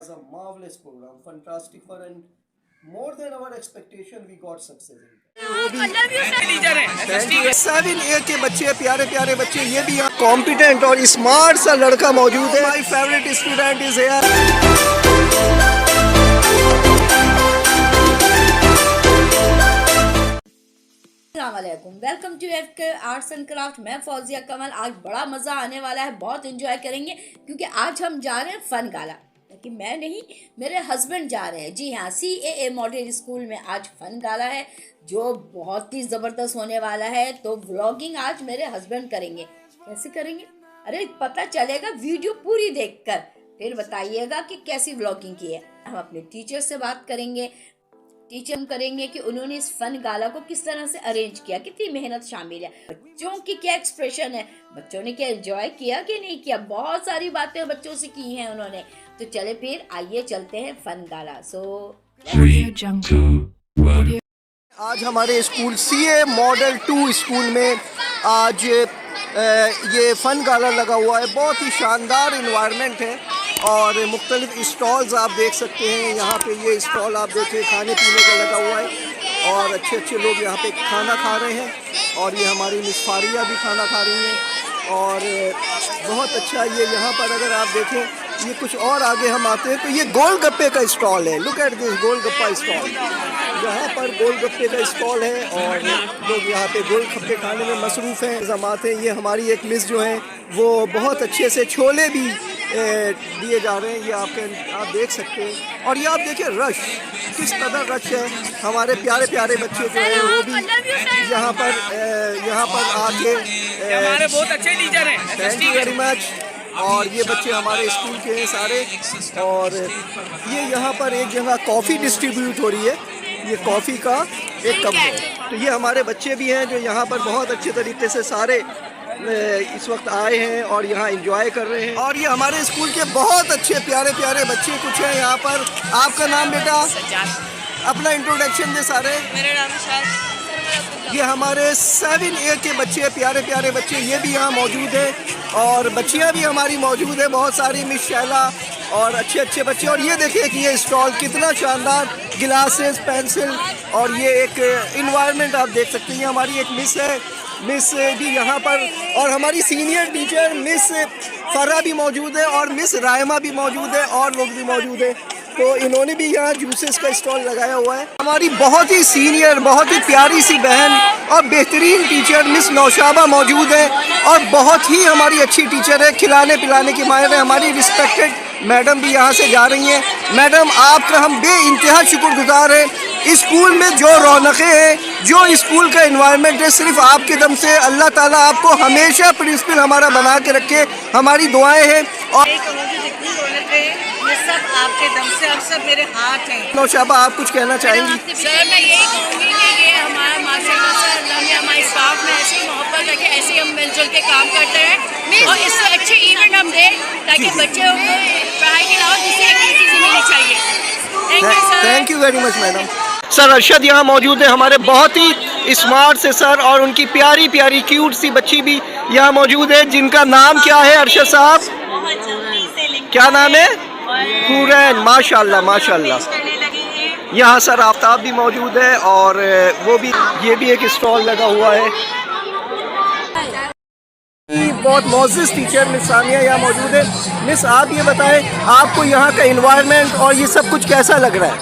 was a marvelous program, fantastic fun, and more than our expectation, we got success in it. 7A के बच्चे, प्यारे प्यारे बच्चे, ये भी यहाँ कॉम्पिटेंट और स्मार्ट सा लड़का मौजूद है. My favourite student is here. Welcome to FK arts and craft. मैं फौजिया कमल. आज बड़ा मज़ा आने वाला है, बहुत एंजॉय करेंगे क्योंकि आज हम जा रहे हैं फन गाला. कि मैं नहीं, मेरे हस्बैंड जा रहे हैं. जी हाँ, CAA मॉडल स्कूल में आज फन गाला है जो बहुत ही ज़बरदस्त होने वाला है. तो व्लॉगिंग आज मेरे हस्बैंड करेंगे. कैसे करेंगे? अरे पता चलेगा वीडियो पूरी देखकर, फिर बताइएगा कि कैसी व्लॉगिंग की है. हम अपने टीचर से बात करेंगे, कि उन्होंने इस फन गाला को किस तरह से अरेंज किया, कितनी मेहनत शामिल है, बच्चों की क्या एक्सप्रेशन है, बच्चों ने क्या एंजॉय किया कि नहीं किया. बहुत सारी बातें बच्चों से की हैं उन्होंने. तो चले फिर आइए चलते हैं फन गाला. आज हमारे स्कूल CAA मॉडल 2 स्कूल में आज ये फन गाला लगा हुआ है. बहुत ही शानदार इन्वायरमेंट है और मुख्तलिफ स्टॉल्स आप देख सकते हैं. यहाँ पे ये स्टॉल आप देखें, खाने पीने का लगा हुआ है और अच्छे अच्छे लोग यहाँ पे खाना खा रहे हैं. और ये हमारी मिस फारिया भी खाना खा रही हैं और बहुत अच्छा ये यहाँ पर अगर आप देखें, ये कुछ और आगे हम आते हैं तो ये गोलगप्पे का स्टॉल है. Look at this golgappa stall. यहाँ पर गोलगप्पे का स्टॉल है और लोग यहाँ पे गोलगप्पे खाने में मसरूफ़ हैं, जमाते हैं. ये हमारी एक मिस जो है वो बहुत अच्छे से छोले भी दिए जा रहे हैं. ये आप देख सकते हैं. और ये आप देखिए रश, किस कदर रश है. हमारे प्यारे प्यारे बच्चे जो हैं वो भी यहाँ पर आके हमारे बहुत अच्छे टीचर हैं. Thank you very much. और ये बच्चे हमारे स्कूल के हैं सारे. और ये यहाँ पर एक जगह कॉफ़ी डिस्ट्रीब्यूट हो रही है. ये कॉफ़ी का एक कप है. तो ये हमारे बच्चे भी हैं जो यहाँ पर बहुत अच्छे तरीके से सारे इस वक्त आए हैं और यहाँ एंजॉय कर रहे हैं. और ये हमारे स्कूल के बहुत अच्छे प्यारे प्यारे बच्चे कुछ हैं यहाँ पर. आपका नाम बेटा? अपना इंट्रोडक्शन दे सारे. मेरा नाम है. ये हमारे 7A के बच्चे, प्यारे प्यारे बच्चे, ये भी यहाँ मौजूद हैं और बच्चियाँ भी हमारी मौजूद है बहुत सारी. मिस शैला और अच्छे अच्छे बच्चे. और ये देखिए कि ये स्टॉल कितना शानदार, गिलासेस, पेंसिल और ये एक इन्वायरमेंट आप देख सकते हैं. हमारी एक मिस है, मिस भी यहाँ पर, और हमारी सीनियर टीचर मिस फरा भी मौजूद है और मिस रायमा भी मौजूद है और लोग भी मौजूद है. तो इन्होंने भी यहाँ जूसेस का स्टॉल लगाया हुआ है. हमारी बहुत ही सीनियर, बहुत ही प्यारी सी बहन और बेहतरीन टीचर मिस नौशाबा मौजूद है और बहुत ही हमारी अच्छी टीचर है, खिलाने पिलाने की माहिर है. हमारी रिस्पेक्टेड मैडम भी यहाँ से जा रही हैं. मैडम आपका हम बेइंतहा शुक्रगुजार हैं. स्कूल में जो रौनकें हैं, जो स्कूल का एनवायरनमेंट है, सिर्फ आपके दम से. अल्लाह ताला आपको हमेशा प्रिंसिपल हमारा बना के रखे, हमारी दुआएं हैं. और सब आपके दम से, अब सब मेरे हाथ हैं. नौशाबा आप कुछ कहना चाहेंगी? सर मैं यही कहूँगी कि ये हमारा माशाल्लाह से अल्लाह ने हमारे स्टाफ में ऐसी मोहब्बत रखे, ऐसे हम मिलजुल के काम करते हैं और इससे अच्छे इवेंट हम दें ताकि बच्चों को पढ़ाई के अलावा दूसरी एक्टिविटीज मिलनी चाहिए. Thank you sir. Thank you very much madam. Sir Arshad यहाँ मौजूद है, हमारे बहुत ही स्मार्ट से सर, और उनकी प्यारी प्यारी क्यूट सी बच्ची भी यहाँ मौजूद है जिनका नाम क्या है अरशद साहब? क्या नाम है? हुरैन. माशाल्लाह माशाल्लाह. यहाँ सर आफ्ताब भी मौजूद है और वो भी, ये भी एक स्टॉल लगा हुआ है. बहुत मौजूद टीचर मिस सानिया यहाँ मौजूद है. मिस आप ये बताएं, आपको यहाँ का एनवायरनमेंट और ये सब कुछ कैसा लग रहा है?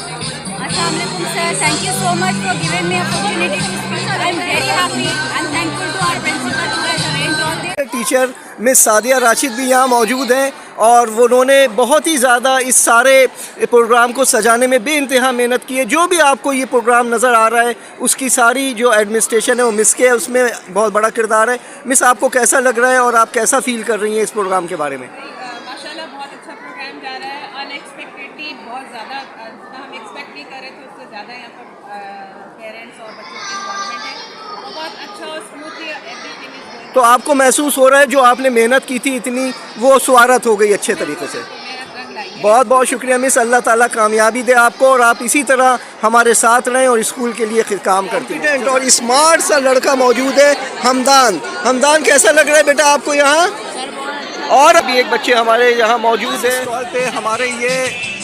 Assalamualaikum sir, thank you so much for giving me opportunity to speak. I am very happy and thankful to our principal who has arranged all this. Teacher miss Sadia Rashid भी यहाँ मौजूद हैं और उन्होंने बहुत ही ज़्यादा इस सारे प्रोग्राम को सजाने में बेइंतहा मेहनत की है. जो भी आपको ये प्रोग्राम नज़र आ रहा है उसकी सारी जो एडमिनिस्ट्रेशन है वो मिस के है, उसमें बहुत बड़ा किरदार है. मिस आपको कैसा लग रहा है और आप कैसा फील कर रही हैं इस प्रोग्राम के बारे में? माशाल्लाह बहुत अच्छा प्रोग्राम जा रहा है. अनएक्सपेक्टेडली बहुत ज़्यादा, जितना हम एक्सपेक्ट नहीं कर रहे थे उससे ज़्यादा यहाँ पर पेरेंट्स और बच्चों की इन्वॉल्वमेंट है. तो बहुत अच्छा और स्मूथली एवरीथिंग इज गोइंग. तो आपको महसूस हो रहा है जो आपने मेहनत की थी इतनी, वो स्वारत हो गई अच्छे तरीके से? बहुत बहुत शुक्रिया मिस. अल्लाह ताला कामयाबी दे आपको और आप इसी तरह हमारे साथ रहें और स्कूल के लिए काम करते हैं. और स्मार्ट सा लड़का मौजूद है हमदान. हमदान कैसा लग रहा है बेटा आपको यहाँ? और अभी एक बच्चे हमारे यहाँ मौजूद है स्टॉल पे। हमारे ये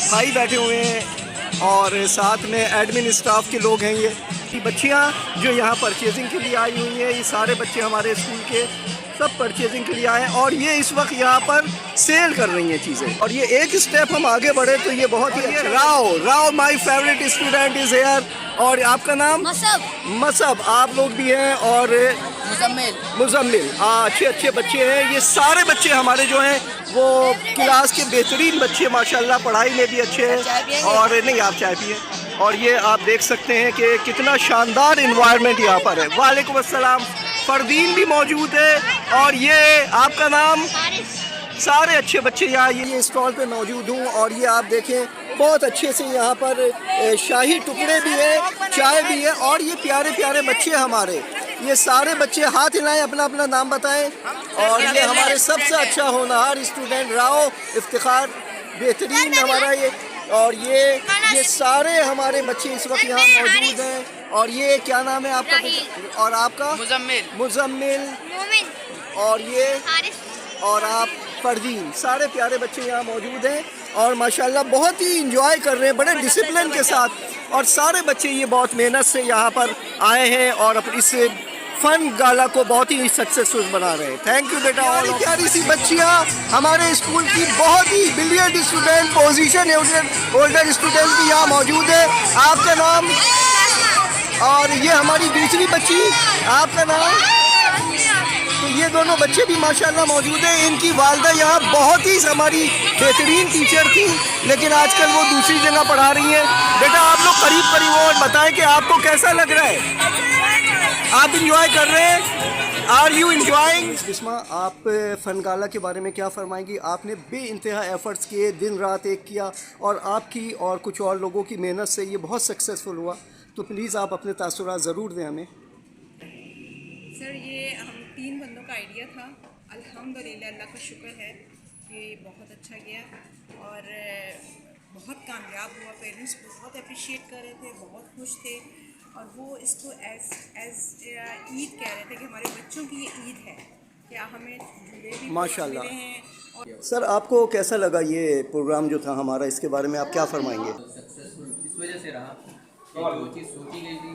भाई बैठे हुए हैं और साथ में एडमिन स्टाफ के लोग हैं। ये बच्चियाँ जो यहाँ परचेजिंग के लिए आई हुई हैं, ये सारे बच्चे हमारे स्कूल के सब परचेजिंग के लिए आए हैं और ये इस वक्त यहाँ पर सेल कर रही हैं चीज़ें। और ये एक स्टेप हम आगे बढ़े तो ये बहुत ही अच्छा। Rao my favourite student is here. और आपका नाम? मसब। आप लोग भी हैं और मुजम्मिल। हाँ, अच्छे बच्चे हैं। ये सारे बच्चे हमारे जो हैं वो क्लास के बेहतरीन बच्चे माशाल्लाह, पढ़ाई में भी अच्छे हैं। और नहीं, आप चाय पिए। और ये आप देख सकते हैं कि कितना शानदार इन्वायरमेंट यहाँ पर है। वालेकुम अस्सलाम। फरदीन भी मौजूद है। और ये आपका नाम? सारे अच्छे बच्चे यहाँ ये स्टॉल पे मौजूद हूँ। और ये आप देखें बहुत अच्छे से यहाँ पर शाही टुकड़े भी है, चाय भी है। और ये प्यारे प्यारे बच्चे हमारे, ये सारे बच्चे हाथ हिलाएं, अपना अपना नाम बताएं। और ये हमारे सबसे अच्छा होनहार स्टूडेंट राव इफ्तिखार, बेहतरीन हमारा ये। और ये सारे हमारे बच्चे इस वक्त यहाँ मौजूद हैं। और ये क्या नाम है आपका? और आपका? मुजम्मिल। और ये और आप फरदीन। सारे प्यारे बच्चे यहाँ मौजूद हैं और माशाल्लाह बहुत ही इंजॉय कर रहे हैं बड़े डिसिप्लिन के साथ। और सारे बच्चे ये बहुत मेहनत से यहाँ पर आए हैं और अपनी इस फन गाला को बहुत ही सक्सेसफुल बना रहे हैं। थैंक यू बेटा। और प्यारी सी बच्चियाँ हमारे स्कूल की बहुत ही brilliant student, position holder student भी यहाँ मौजूद है। आपका नाम? और ये हमारी दूसरी बच्ची, आपका नाम? तो ये दोनों बच्चे भी माशाल्लाह मौजूद हैं। इनकी वालदा यहाँ बहुत ही हमारी बेहतरीन टीचर थी, लेकिन आजकल वो दूसरी जगह पढ़ा रही हैं। बेटा आप लोग करीब हो और बताएं कि आपको कैसा लग रहा है? आप इंजॉय कर रहे हैं? Are you enjoying? बिस्मा, आप फन गाला के बारे में क्या फरमाएंगी? आपने बेइंतहा एफर्ट्स किए, दिन रात एक किया और आपकी और कुछ और लोगों की मेहनत से ये बहुत सक्सेसफुल हुआ। तो प्लीज़ आप अपने तासुरात ज़रूर दें हमें। सर, ये हम 3 बंदों का आइडिया था। अल्हम्दुलिल्लाह, अल्लाह का शुक्र है कि बहुत अच्छा गया और बहुत कामयाब हुआ। पेरेंट्स बहुत अप्रिशिएट कर रहे थे, बहुत खुश थे और वो इसको एज ईद कह रहे थे कि हमारे बच्चों की ये ईद है, क्या हमें झूले भी माशाल्लाह मिले हैं। सर, आपको कैसा लगा ये प्रोग्राम जो था हमारा? इसके बारे में आप क्या फरमाएंगे? सक्सेसफुल इस वजह से रहा कि जो चीज़ सोची गई थी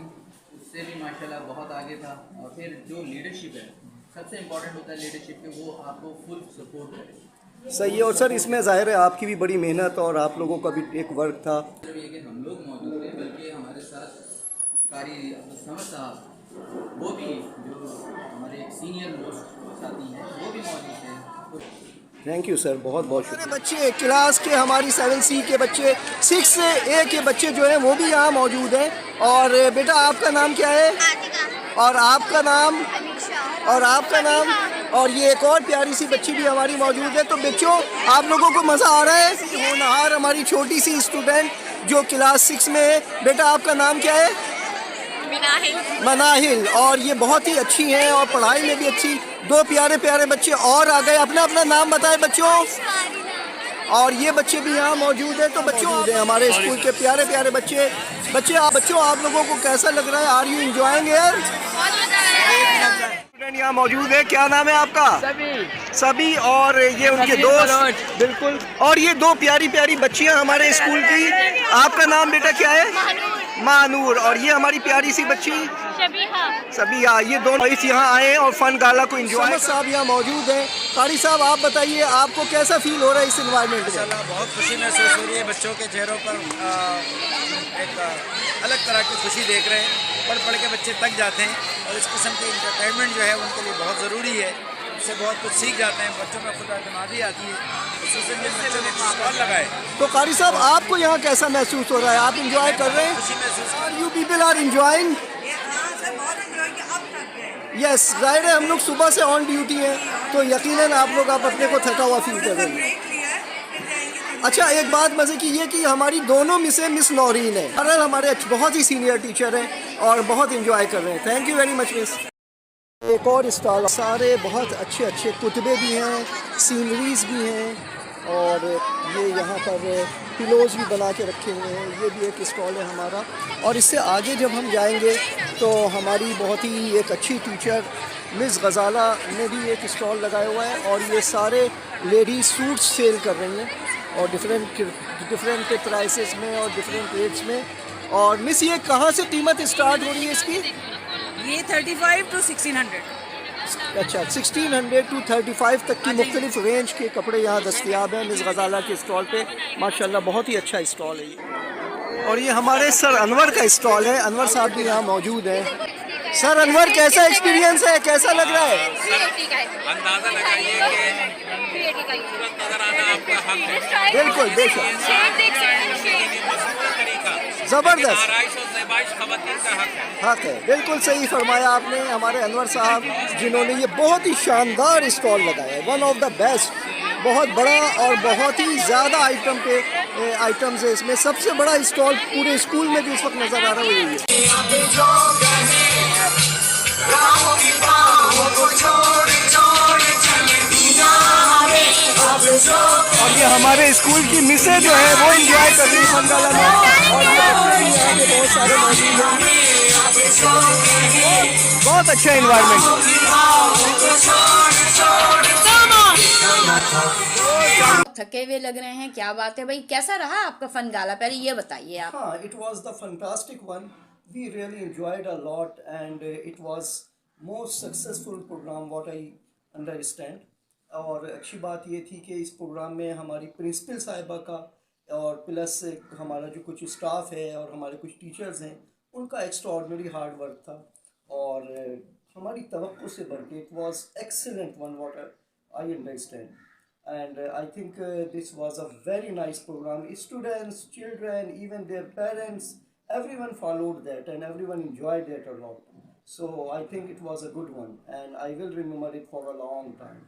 उससे भी माशाल्लाह बहुत आगे था। और फिर जो लीडरशिप है, सबसे इम्पोर्टेंट होता है लीडरशिप के, वो आपको फुल सपोर्ट करे। सही है। और सर इसमें ज़ाहिर है आपकी भी बड़ी मेहनत और आप लोगों का भी एक वर्क था। सिर्फ ये कि हम लोग मौजूद थे, बल्कि हमारे साथ कारी समर साहब, वो भी जो हमारे एक सीनियर मोस्ट साथी हैं, वो भी मौजूद थे। थैंक यू सर, बहुत बहुत शुक्रिया। बच्चे क्लास के हमारी 7C के बच्चे, 6A के बच्चे जो हैं वो भी यहाँ मौजूद हैं। और बेटा आपका नाम क्या है? और आपका नाम? और आपका नाम? और ये एक और प्यारी सी बच्ची भी हमारी मौजूद है। तो बच्चों, आप लोगों को मज़ा आ रहा है? होनहार हमारी छोटी सी स्टूडेंट जो क्लास 6 में है। बेटा आपका नाम क्या है? मनाहिल। और ये बहुत ही अच्छी हैं और पढ़ाई में भी अच्छी। 2 प्यारे प्यारे बच्चे और आ गए। अपना अपना नाम बताएं बच्चों। और ये बच्चे भी यहाँ मौजूद हैं। तो बच्चों हमारे स्कूल के प्यारे प्यारे बच्चे बच्चों आप लोगों को कैसा लग रहा है? आर यू एंजॉयिंग यार? स्टूडेंट यहाँ मौजूद है। क्या नाम है आपका? सभी। और ये उनके दोस्त, बिल्कुल। और ये 2 प्यारी प्यारी बच्चियाँ हमारे स्कूल की। आपका नाम बेटा क्या है? मानूर। और ये हमारी प्यारी सी बच्ची सबिहा। ये दोनों यहाँ आए और फन गाला को एंजॉय। साहब यहाँ मौजूद हैं। कारी साहब आप बताइए आपको कैसा फील हो रहा है इस एनवायरनमेंट में? बहुत खुशी महसूस हो रही है। बच्चों के चेहरों पर एक अलग तरह की खुशी देख रहे हैं। पढ़ के बच्चे थक जाते हैं और इस किस्म की इंटरटेनमेंट जो है उनके लिए बहुत ज़रूरी है। उससे बहुत कुछ सीख जाते हैं, बच्चों में खुद एतमादी आती है। बच्चों ने स्टॉल लगाए। तो कारी साहब आपको यहाँ कैसा महसूस हो रहा है? आप इंजॉय कर रहे हैं? खुशी महसूस। और you people are enjoying? Yes, जाहिर है हम लोग सुबह से ऑन ड्यूटी हैं तो यकीनन आप लोग अपने को थका हुआ फील कर रहे हैं। अच्छा, एक बात मज़े की ये कि हमारी दोनों मिस नौरीन है। बहरहाल हमारे बहुत ही सीनियर टीचर हैं और बहुत इंजॉय कर रहे हैं। Thank you very much miss. एक और स्टॉल, सारे बहुत अच्छे कुतबे भी हैं, सीनरीज भी हैं और ये यहाँ पर पिलोज भी बना के रखे हुए हैं। ये भी एक स्टॉल है हमारा। और इससे आगे जब हम जाएंगे तो हमारी बहुत ही एक अच्छी टीचर मिस गज़ाला ने भी एक स्टॉल लगाया हुआ है और ये सारे लेडीज सूट्स सेल कर रही हैं और डिफरेंट प्राइसेस में और डिफरेंट रेट्स में। और मिस ये कहाँ से कीमत स्टार्ट हो रही है इसकी? ये 35 to 1600। अच्छा, 1600 to 35 तक की मुख्तलिफ रेंज के कपड़े यहाँ दस्तयाब हैं मिस गज़ाला के स्टॉल पे। माशाल्लाह बहुत ही अच्छा स्टॉल है ये। और ये हमारे सर अनवर का स्टॉल है। अनवर साहब भी यहाँ मौजूद हैं। सर अनवर, कैसा एक्सपीरियंस है, कैसा लग रहा है? अंदाजा लगाइए कि खूबसूरत नजर आना आपका हक है। बिल्कुल, बेशक, ज़बरदस्त हक है। बिल्कुल सही फरमाया आपने। हमारे अनवर साहब जिन्होंने ये बहुत ही शानदार स्टॉल लगाया है, वन ऑफ द बेस्ट, बहुत बड़ा और बहुत ही ज़्यादा आइटम्स है इसमें। सबसे बड़ा स्टॉल पूरे स्कूल में जो इस वक्त नज़र आ रहा है वो यही है। और ये हमारे स्कूल की मिसें जो है वो एंजॉय कर रही है फन गाला में। और ये बच्चे भी यहाँ पे बहुत सारे मौजूद हैं। बहुत अच्छा इन्वायरमेंट। थके हुए लग रहे हैं, क्या बात है भाई। कैसा रहा आपका फन गाला, पहले ये बताइए आप। हाँ, it was the fantastic one. We really enjoyed a lot and it was most successful program what I understand. और अच्छी बात ये थी कि इस प्रोग्राम में हमारी प्रिंसिपल साहिबा का और प्लस हमारा जो कुछ स्टाफ है और हमारे कुछ टीचर्स हैं उनका एक्स्ट्राऑर्डिनरी हार्ड वर्क था और हमारी तवक्को से बढ़ के it was excellent one what I understand and I think this was a very nice program. Students, children, even their parents, everyone followed that and everyone enjoyed it a lot. So I think it was a good one and I will remember it for a long time.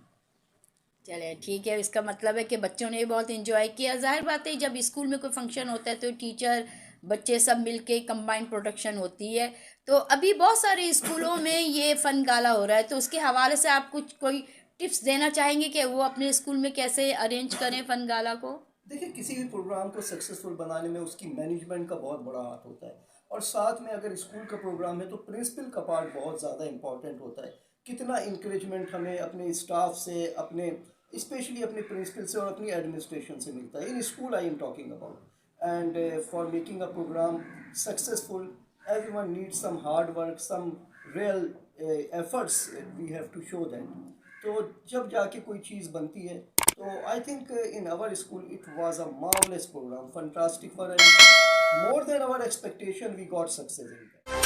चले ठीक है, इसका मतलब है कि बच्चों ने भी बहुत इन्जॉय किया। ज़ाहिर बात है जब स्कूल में कोई फंक्शन होता है तो टीचर बच्चे सब मिलके कंबाइंड प्रोडक्शन होती है। तो अभी बहुत सारे स्कूलों में ये फ़न गाला हो रहा है, तो उसके हवाले से आप कुछ कोई टिप्स देना चाहेंगे कि वो अपने स्कूल में कैसे अरेंज करें फ़न गाला को? देखिए, किसी भी प्रोग्राम को सक्सेसफुल बनाने में उसकी मैनेजमेंट का बहुत बड़ा हाथ होता है और साथ में अगर स्कूल का प्रोग्राम है तो प्रिंसिपल का पार्ट बहुत ज़्यादा इंपॉर्टेंट होता है। कितना इंकरेजमेंट हमें अपने स्टाफ से, अपने स्पेशली अपने प्रिंसिपल से और अपनी एडमिनिस्ट्रेशन से मिलता है। In school I am talking about and for making a programme successful everyone needs some hard work, some real efforts we have to show them. तो जब जाके कोई चीज़ बनती है तो I think in our school it was a marvellous programme, fantastic for and more than our expectation we got success in that.